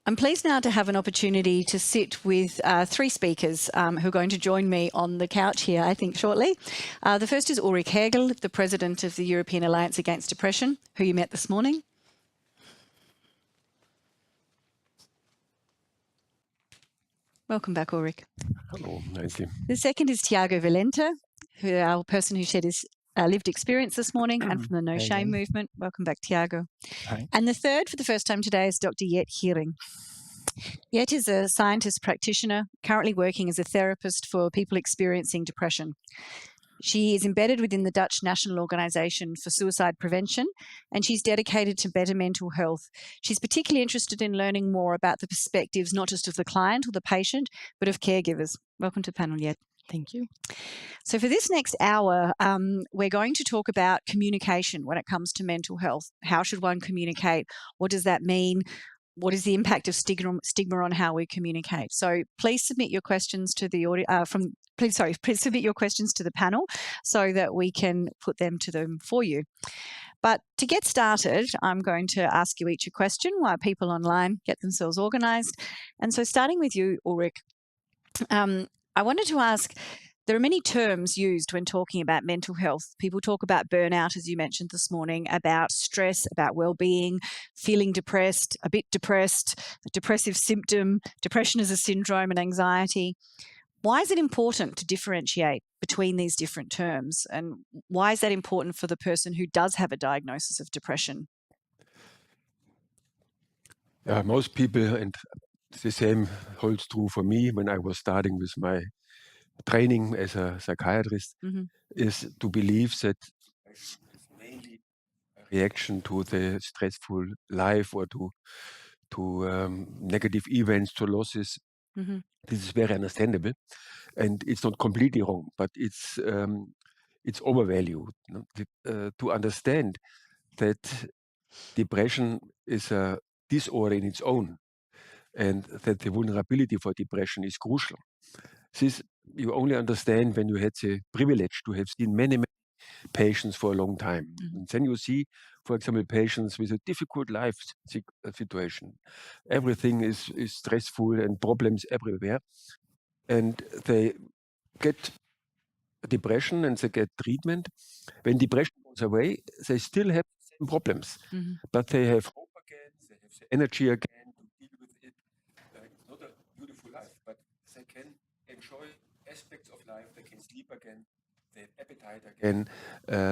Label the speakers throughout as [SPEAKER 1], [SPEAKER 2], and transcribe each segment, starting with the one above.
[SPEAKER 1] I'm pleased now to have an opportunity to sit with three speakers who are going to join me on the couch here, I think, shortly. The first is Ulrich Hegerl, the President of the European Alliance Against Depression, who you met this morning. Welcome back, Ulrich.
[SPEAKER 2] Hello, Ainslie.
[SPEAKER 1] The second is Tiago Valente, our person who shared his lived experience this morning and from the No Shame movement. Welcome back, Tiago.
[SPEAKER 3] Hi.
[SPEAKER 1] And the third, for the first time today, is Dr. Goethe Heering. Goethe is a scientist-practitioner, currently working as a therapist for people experiencing depression. She is embedded within the Dutch National Organisation for Suicide Prevention, and she's dedicated to better mental health. She's particularly interested in learning more about the perspectives, not just of the client or the patient, but of caregivers. Welcome to the panel, Goethe.
[SPEAKER 3] Thank you.
[SPEAKER 1] So for this next hour, we're going to talk about communication when it comes to mental health. How should one communicate? What does that mean? What is the impact of stigma on how we communicate? So please submit your questions to the please submit your questions to the panel so that we can put them to them for you. But to get started, I'm going to ask you each a question while people online get themselves organised. And so starting with you, Ulrich, I wanted to ask, there are many terms used when talking about mental health. People talk about burnout, as you mentioned this morning, about stress, about well-being, feeling depressed, a bit depressed, a depressive symptom, depression as a syndrome, and anxiety. Why is it important to differentiate between these different terms? And why is that important for the person who does have a diagnosis of depression?
[SPEAKER 2] Most people, and the same holds true for me when I was starting with my training as a psychiatrist, is to believe that it's mainly a reaction to the stressful life or to negative events, to losses. This is very understandable, and it's not completely wrong, but it's overvalued. To understand that depression is a disorder in its own, and that the vulnerability for depression is crucial. This you only understand when you had the privilege to have seen many, many patients for a long time. And then you see, for example, patients with a difficult life situation. Everything is stressful and problems everywhere. And they get depression and they get treatment. When depression goes away, they still have the same problems, but they have hope again, they have the energy again to deal with it. It's not a beautiful life, but they can enjoy aspects of life, they can sleep again, they have appetite again.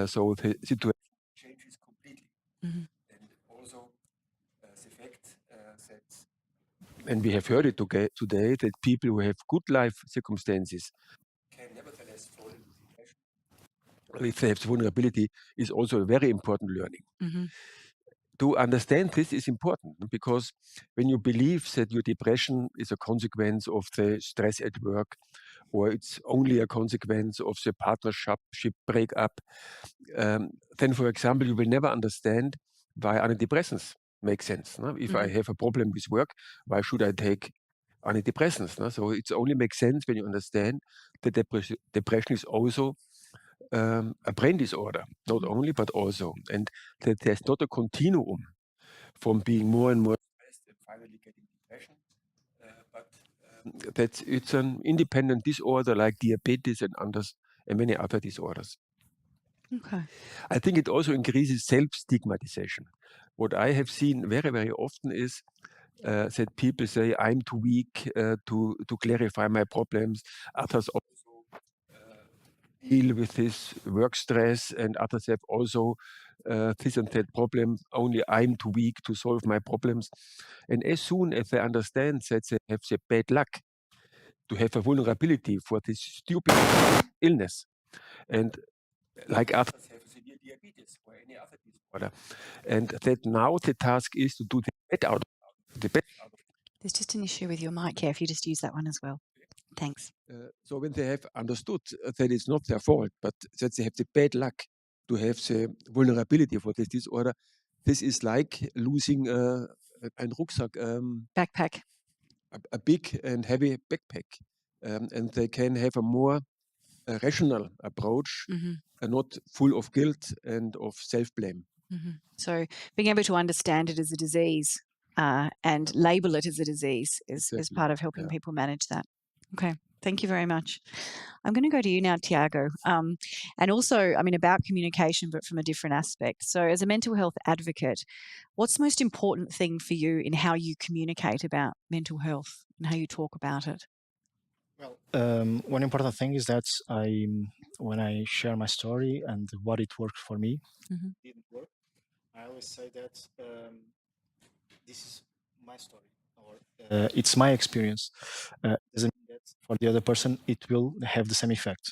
[SPEAKER 2] So the situation changes completely. And also the fact that, and we have heard it today, that people who have good life circumstances can nevertheless fall into depression. If they have vulnerability is also a very important learning. To understand this is important, because when you believe that your depression is a consequence of the stress at work, or it's only a consequence of the partnership breakup, then, for example, you will never understand why antidepressants make sense. No? If I have a problem with work, why should I take antidepressants? No? So it only makes sense when you understand that depression is also a brain disorder, not only, but also. And that there's not a continuum from being more and more stressed and finally getting depression, but that it's an independent disorder like diabetes and many other disorders.
[SPEAKER 1] Okay.
[SPEAKER 2] I think it also increases self-stigmatization. What I have seen very, very often is that people say, I'm too weak to clarify my problems. Others also deal with this work stress, and others have also this and that problem. Only I'm too weak to solve my problems. And as soon as they understand that they have the bad luck to have a vulnerability for this stupid illness, and like others have severe diabetes or any other disorder, and that now the task is to do the best out of it.
[SPEAKER 1] There's just an issue with your mic here, if you just use that one as well. Thanks.
[SPEAKER 2] So when they have understood that it's not their fault, but that they have the bad luck to have the vulnerability for this disorder, this is like losing a rucksack,
[SPEAKER 1] Backpack.
[SPEAKER 2] a big and heavy backpack, and they can have a more rational approach, and not full of guilt and of self-blame.
[SPEAKER 1] So being able to understand it as a disease and label it as a disease is part of helping people manage that. Okay, thank you very much. I'm going to go to you now, Tiago, and also, about communication, but from a different aspect. So as a mental health advocate, what's the most important thing for you in how you communicate about mental health and how you talk about it?
[SPEAKER 3] Well, one important thing is that when I share my story and what it worked for me, didn't work, I always say that this is my story, or it's my experience. Doesn't mean that for the other person it will have the same effect,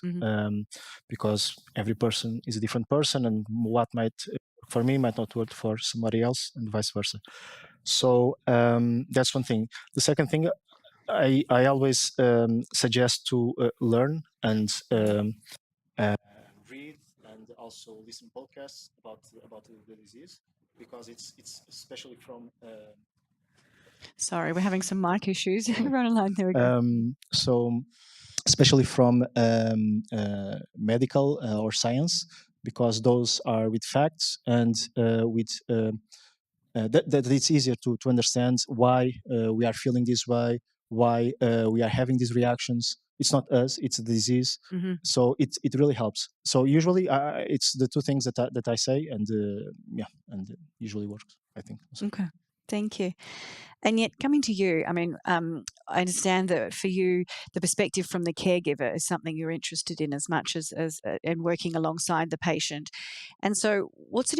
[SPEAKER 3] because every person is a different person, and what might work for me might not work for somebody else, and vice versa. So that's one thing. The second thing, I always suggest to learn and read and also listen podcasts about the disease, because it's especially from.
[SPEAKER 1] Sorry, we're having some mic issues. Run along, there we go.
[SPEAKER 3] So, especially from medical or science, because those are with facts and with. That it's easier to understand why we are feeling this way, why we are having these reactions. It's not us; it's the disease. So it really helps. So usually it's the two things that I say, and and it usually works, I think. So.
[SPEAKER 1] Okay, thank you. And yet, coming to you, I understand that for you, the perspective from the caregiver is something you're interested in as much as and working alongside the patient. And so, what's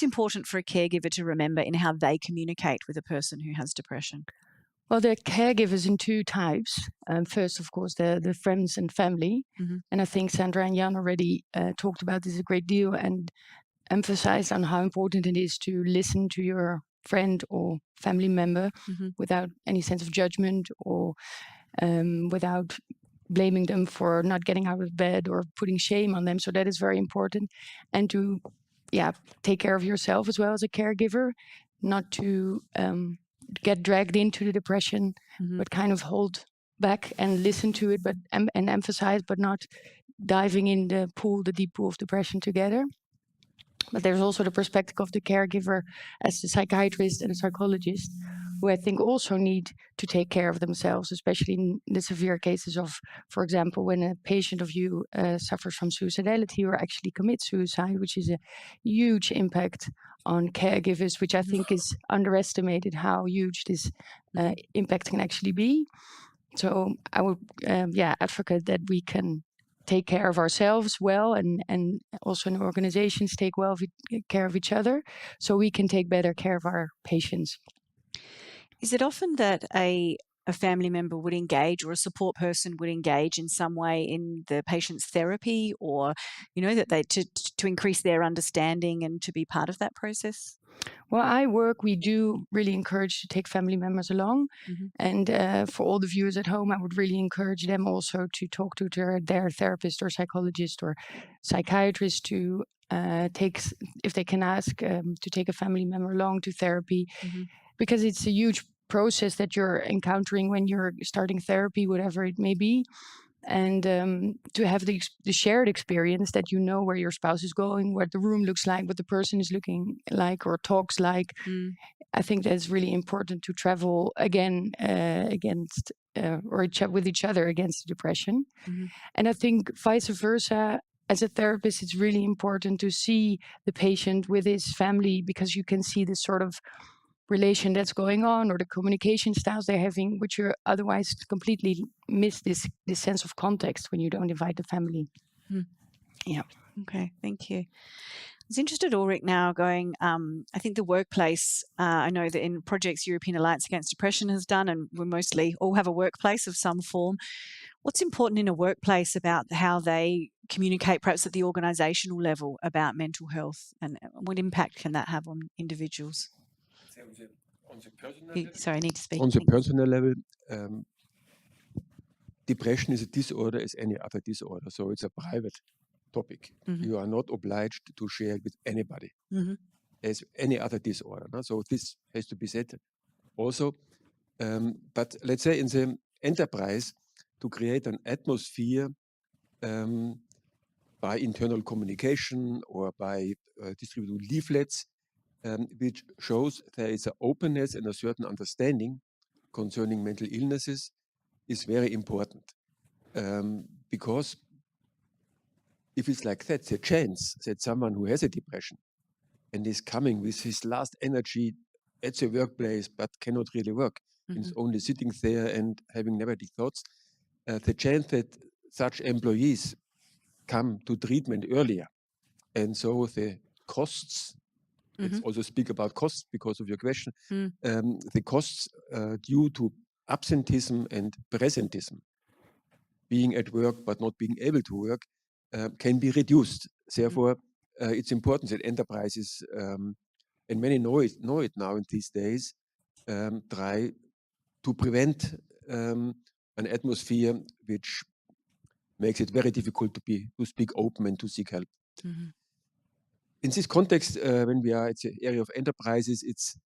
[SPEAKER 1] important for a caregiver to remember in how they communicate with a person who has depression?
[SPEAKER 4] Well, there are caregivers in two types. First, of course, the friends and family. And I think Sandra and Jan already talked about this a great deal and emphasized on how important it is to listen to your friend or family member without any sense of judgment or without blaming them for not getting out of bed or putting shame on them. So that is very important. And to take care of yourself as well as a caregiver, not to get dragged into the depression, but kind of hold back and listen to it, but and emphasize, but not diving in the deep pool of depression together. But there's also the perspective of the caregiver as the psychiatrist and the psychologist, who I think also need to take care of themselves, especially in the severe cases of, for example, when a patient of you suffers from suicidality or actually commits suicide, which is a huge impact on caregivers, which I think is underestimated how huge this impact can actually be. So I would advocate that we can take care of ourselves well, and also in organizations take care of each other, so we can take better care of our patients.
[SPEAKER 1] Is it often that a family member would engage, or a support person would engage in some way in the patient's therapy, or that they to increase their understanding and to be part of that process?
[SPEAKER 4] Well, we do really encourage to take family members along. And for all the viewers at home, I would really encourage them also to talk to their therapist or psychologist or psychiatrist to if they can ask, to take a family member along to therapy, because it's a huge process that you're encountering when you're starting therapy, whatever it may be. And to have the shared experience that where your spouse is going, what the room looks like, what the person is looking like or talks like. I think that's really important to travel again against or with each other against depression. And I think vice versa, as a therapist, it's really important to see the patient with his family, because you can see this sort of relation that's going on or the communication styles they're having, which you otherwise completely miss this sense of context when you don't invite the family. Yeah.
[SPEAKER 1] Okay, thank you. I was interested, Ulrich, now going, I think the workplace, I know that in projects European Alliance Against Depression has done, and we mostly all have a workplace of some form. What's important in a workplace about how they communicate, perhaps at the organisational level, about mental health, and what impact can that have on individuals? Sorry, I need to speak.
[SPEAKER 2] On the personal level, depression is a disorder as any other disorder, so it's a private topic. You are not obliged to share it with anybody as any other disorder. No? So this has to be said also. But let's say in the enterprise, to create an atmosphere by internal communication or by distributing leaflets which shows there is an openness and a certain understanding concerning mental illnesses is very important. Because if it's like that, the chance that someone who has a depression and is coming with his last energy at the workplace but cannot really work, and is only sitting there and having negative thoughts, the chance that such employees come to treatment earlier, and so the costs, let's also speak about costs because of your question, the costs due to absenteeism and presentism, being at work but not being able to work, can be reduced. Therefore, it's important that enterprises, and many know it now in these days, try to prevent an atmosphere which makes it very difficult to speak open and to seek help. In this context, when we are at the area of enterprises, it's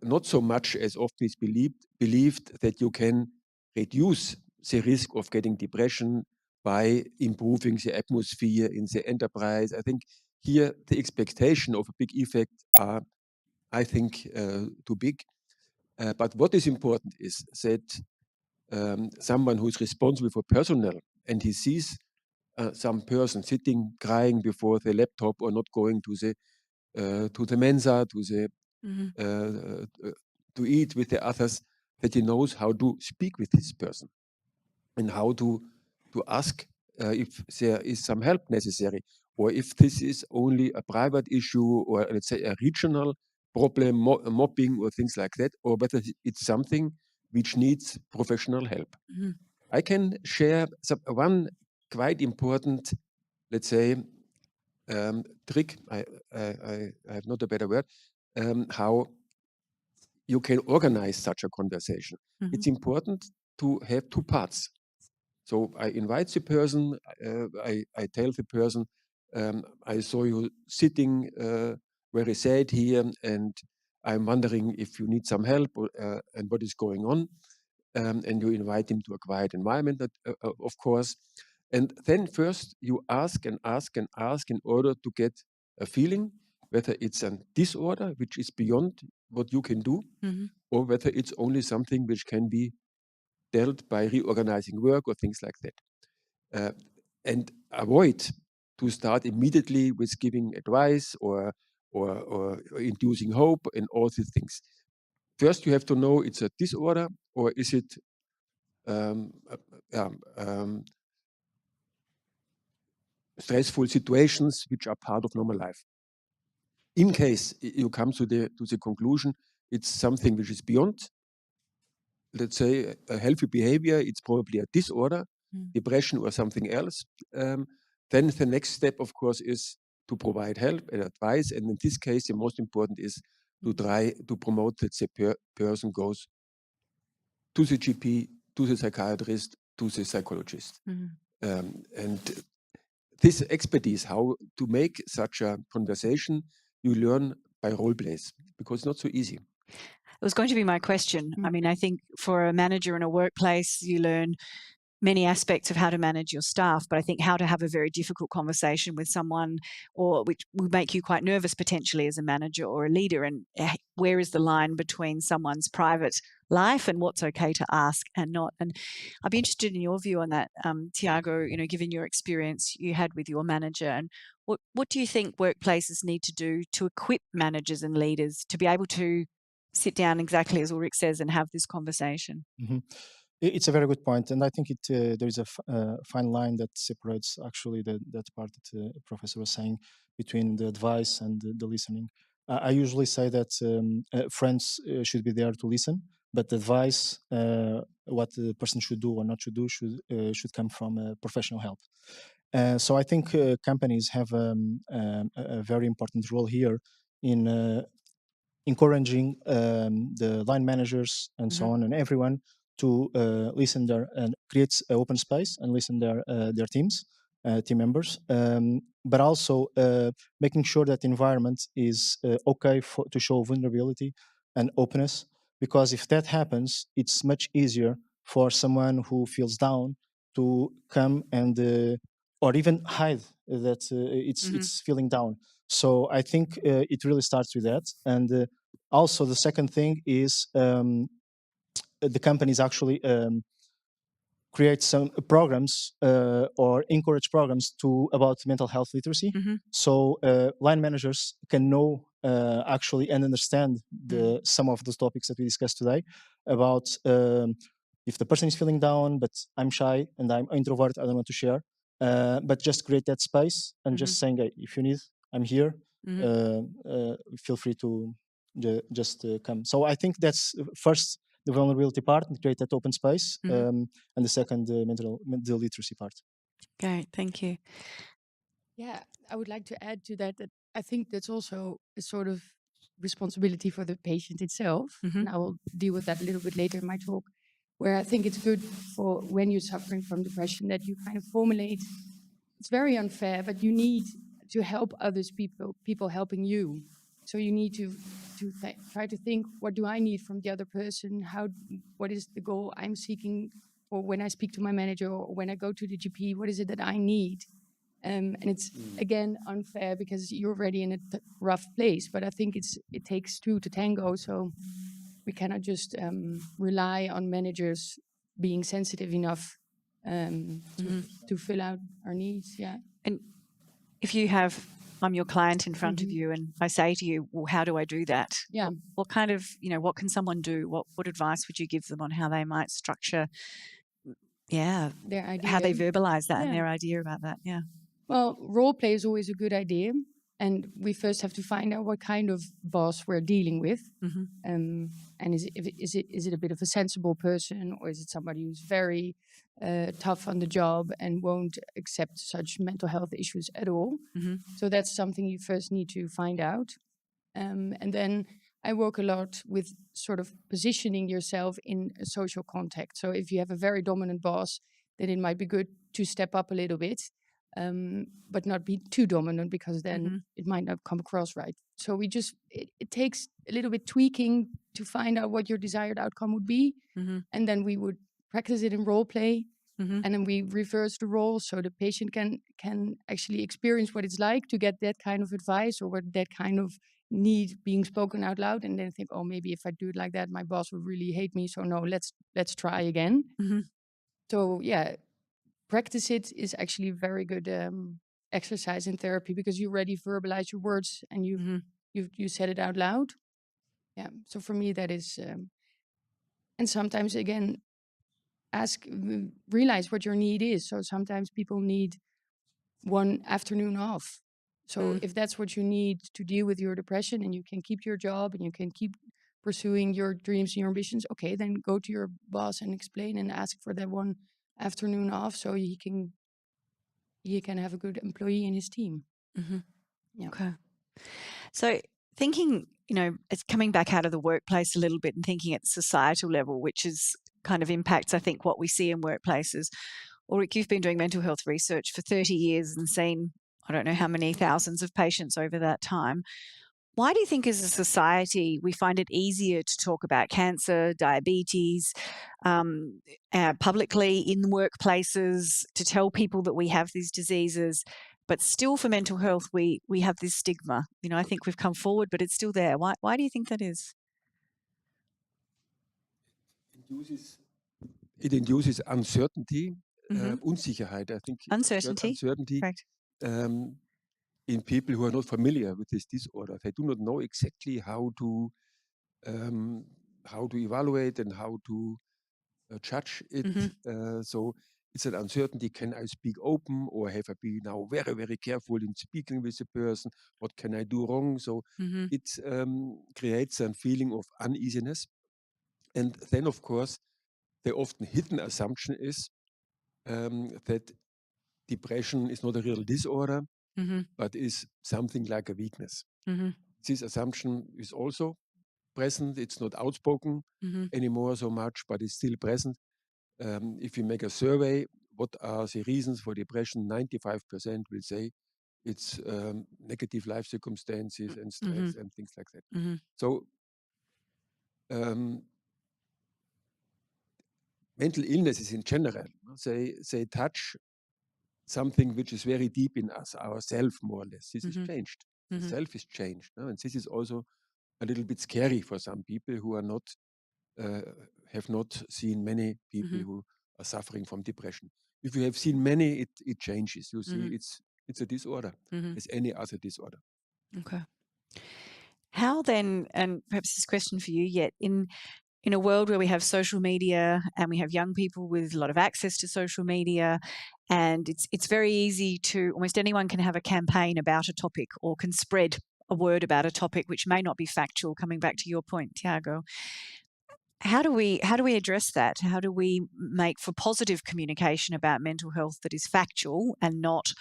[SPEAKER 2] not so much as often is believed that you can reduce the risk of getting depression by improving the atmosphere in the enterprise. I think here the expectation of a big effect are, I think, too big. But what is important is that someone who is responsible for personnel and he sees some person sitting crying before the laptop or not going to the mensa, to eat with the others, that he knows how to speak with this person and how to ask if there is some help necessary, or if this is only a private issue, or let's say a regional problem, mobbing or things like that, or whether it's something which needs professional help. I can share one quite important, let's say, trick, I have not a better word, how you can organize such a conversation. It's important to have two parts. So I invite the person, I tell the person, I saw you sitting very sad here, and I'm wondering if you need some help and what is going on. And you invite him to a quiet environment, of course. And then first you ask and ask and ask in order to get a feeling whether it's a disorder which is beyond what you can do, or whether it's only something which can be dealt by reorganizing work or things like that. And avoid to start immediately with giving advice or inducing hope and all these things. First, you have to know it's a disorder, or is it stressful situations which are part of normal life. In case you come to the conclusion it's something which is beyond, let's say, a healthy behavior, it's probably a disorder, depression or something else, then the next step, of course, is to provide help and advice. And in this case, the most important is to try to promote that the person goes to the GP, to the psychiatrist, to the psychologist. And this expertise, how to make such a conversation, you learn by role plays, because it's not so easy.
[SPEAKER 1] It was going to be my question. I mean, I think for a manager in a workplace, you learn many aspects of how to manage your staff, but I think how to have a very difficult conversation with someone, or which will make you quite nervous potentially as a manager or a leader, and where is the line between someone's private life and what's okay to ask and not. And I'd be interested in your view on that, Tiago, given your experience you had with your manager, and what do you think workplaces need to do to equip managers and leaders to be able to sit down exactly as Ulrich says and have this conversation?
[SPEAKER 3] It's a very good point, and I think there is a fine line that separates actually that part that the professor was saying between the advice and the listening. I usually say that friends should be there to listen, but the advice, what the person should do or not should do, should come from professional help. So I think companies have a very important role here in encouraging the line managers and so on and everyone to listen there and create an open space and listen their teams, team members, but also making sure that the environment is okay to show vulnerability and openness, because if that happens, it's much easier for someone who feels down to come and or even hide that it's feeling down. So I think it really starts with that. And also the second thing is the companies actually create some programs or encourage programs about mental health literacy. So line managers can know actually and understand some of those topics that we discussed today about if the person is feeling down, but I'm shy and I'm introvert, I don't want to share, but just create that space and just saying, hey, if you need, I'm here, feel free to just come. So I think that's first the vulnerability part and create that open space, and the second, mental literacy part.
[SPEAKER 1] Great, thank you.
[SPEAKER 4] Yeah, I would like to add to that I think that's also a sort of responsibility for the patient itself, and I will deal with that a little bit later in my talk, where I think it's good for when you're suffering from depression that you kind of formulate, it's very unfair, but you need to help others, people helping you. So you need to try to think, what do I need from the other person? What is the goal I'm seeking? Or when I speak to my manager or when I go to the GP, what is it that I need? And it's, again, unfair because you're already in a rough place. But I think it takes two to tango. So we cannot just rely on managers being sensitive enough to fill out our needs. Yeah.
[SPEAKER 1] And if I'm your client in front of you and I say to you, well, how do I do that?
[SPEAKER 4] Yeah.
[SPEAKER 1] What kind of, what can someone do? What advice would you give them on how they might structure, their idea, how they verbalize that and their idea about that? Yeah.
[SPEAKER 4] Well, role play is always a good idea. And we first have to find out what kind of boss we're dealing with. And is it a bit of a sensible person, or is it somebody who's very tough on the job and won't accept such mental health issues at all? So that's something you first need to find out. And then I work a lot with sort of positioning yourself in a social context. So if you have a very dominant boss, then it might be good to step up a little bit. But not be too dominant, because then it might not come across right. So it takes a little bit tweaking to find out what your desired outcome would be. And then we would practice it in role play. And then we reverse the role so the patient can actually experience what it's like to get that kind of advice or what that kind of need being spoken out loud, and then think, oh, maybe if I do it like that, my boss would really hate me. So no, let's try again. So yeah, practice it is actually very good exercise in therapy, because you already verbalize your words and you said it out loud. Yeah. So for me, that is, and sometimes again, realize what your need is. So sometimes people need one afternoon off. So if that's what you need to deal with your depression, and you can keep your job and you can keep pursuing your dreams and your ambitions, okay, then go to your boss and explain and ask for that one afternoon off so he can have a good employee in his team. Yeah.
[SPEAKER 1] Okay. So thinking, it's coming back out of the workplace a little bit and thinking at societal level, which is kind of impacts, I think, what we see in workplaces. Ulrich, you've been doing mental health research for 30 years and seen, I don't know how many thousands of patients over that time. Why do you think as a society we find it easier to talk about cancer, diabetes, publicly in workplaces, to tell people that we have these diseases, but still for mental health we have this stigma? I think we've come forward, but it's still there. Why do you think that is?
[SPEAKER 2] It induces uncertainty, Unsicherheit. I think
[SPEAKER 1] uncertainty. Correct.
[SPEAKER 2] In people who are not familiar with this disorder. They do not know exactly how to evaluate and how to judge it. So it's an uncertainty. Can I speak open, or have I been now very, very careful in speaking with the person? What can I do wrong? So it creates a feeling of uneasiness. And then, of course, the often hidden assumption is that depression is not a real disorder, but is something like a weakness. This assumption is also present. It's not outspoken anymore so much, but it's still present. If you make a survey, what are the reasons for depression? 95% will say it's negative life circumstances and stress and things like that. So mental illnesses in general, they touch something which is very deep in us, ourselves, more or less. This is changed. The self is changed. No? And this is also a little bit scary for some people who are not, have not seen many people who are suffering from depression. If you have seen many, it changes. You see, it's a disorder, as any other disorder.
[SPEAKER 1] Okay. How then, and perhaps this question for you yet, in a world where we have social media and we have young people with a lot of access to social media, and it's very easy to, almost anyone can have a campaign about a topic or can spread a word about a topic which may not be factual, coming back to your point, Tiago. How do we address that? How do we make for positive communication about mental health that is factual and not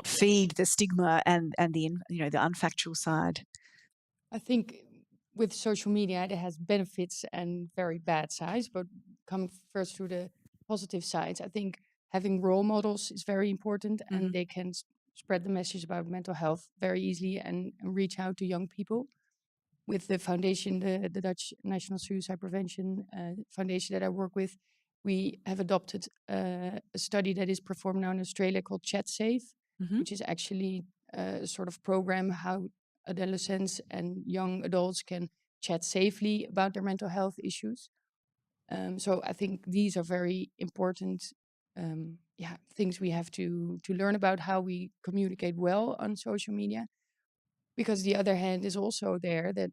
[SPEAKER 1] feed the stigma and the the unfactual side?
[SPEAKER 4] I think with social media, it has benefits and very bad sides, but coming first to the positive sides, I think having role models is very important, and they can spread the message about mental health very easily and reach out to young people. With the foundation, the Dutch National Suicide Prevention Foundation that I work with, we have adopted a study that is performed now in Australia called Chat Safe, which is actually a sort of program how adolescents and young adults can chat safely about their mental health issues. So I think these are very important things we have to learn about how we communicate well on social media. Because the other hand is also there that,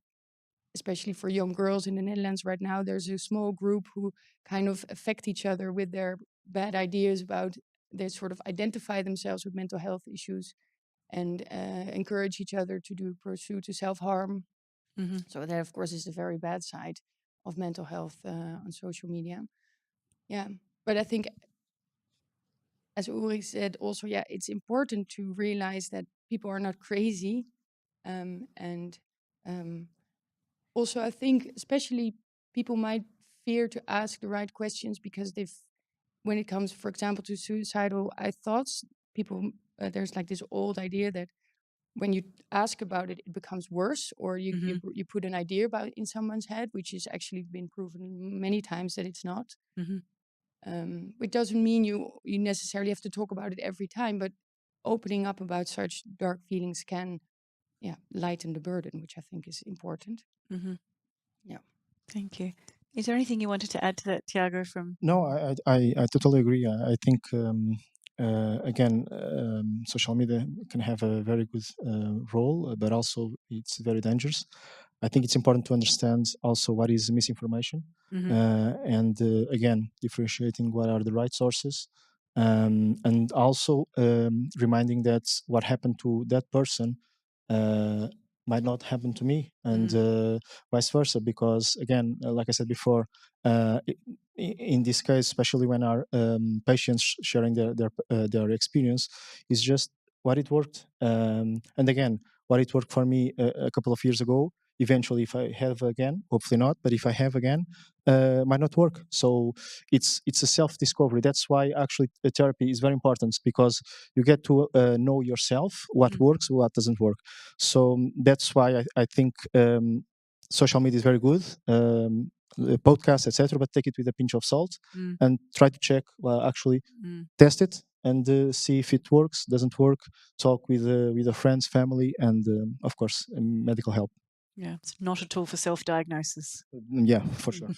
[SPEAKER 4] especially for young girls in the Netherlands right now, there's a small group who kind of affect each other with their bad ideas about, they sort of identify themselves with mental health issues and encourage each other to pursue to self-harm. So that, of course, is the very bad side of mental health on social media. Yeah, but I think, as Ulrich said, also, it's important to realize that people are not crazy. Also, I think especially people might fear to ask the right questions because when it comes, for example, to suicidal thoughts, people, there's like this old idea that when you ask about it, it becomes worse, or you put an idea about it in someone's head, which has actually been proven many times that it's not. Which doesn't mean you necessarily have to talk about it every time, but opening up about such dark feelings can lighten the burden, which I think is important. Yeah.
[SPEAKER 1] Thank you. Is there anything you wanted to add to that, Tiago?
[SPEAKER 3] No, I totally agree. I think again, social media can have a very good role, but also it's very dangerous. I think it's important to understand also what is misinformation, and again, differentiating what are the right sources, and also reminding that what happened to that person might not happen to me, and vice versa. Because again, like I said before, in this case, especially when our patients sharing their experience, is just what it worked, and again, what it worked for me a couple of years ago. Eventually, if I have again, hopefully not, but if I have again, might not work. So it's a self-discovery. That's why actually therapy is very important, because you get to know yourself, what works, what doesn't work. So that's why I think social media is very good, podcasts, etc. But take it with a pinch of salt and try to check. Well, actually, test it and see if it works, doesn't work. Talk with the friends, family, and of course, medical help.
[SPEAKER 1] Yeah, it's not a tool for self-diagnosis.
[SPEAKER 3] Yeah, for sure.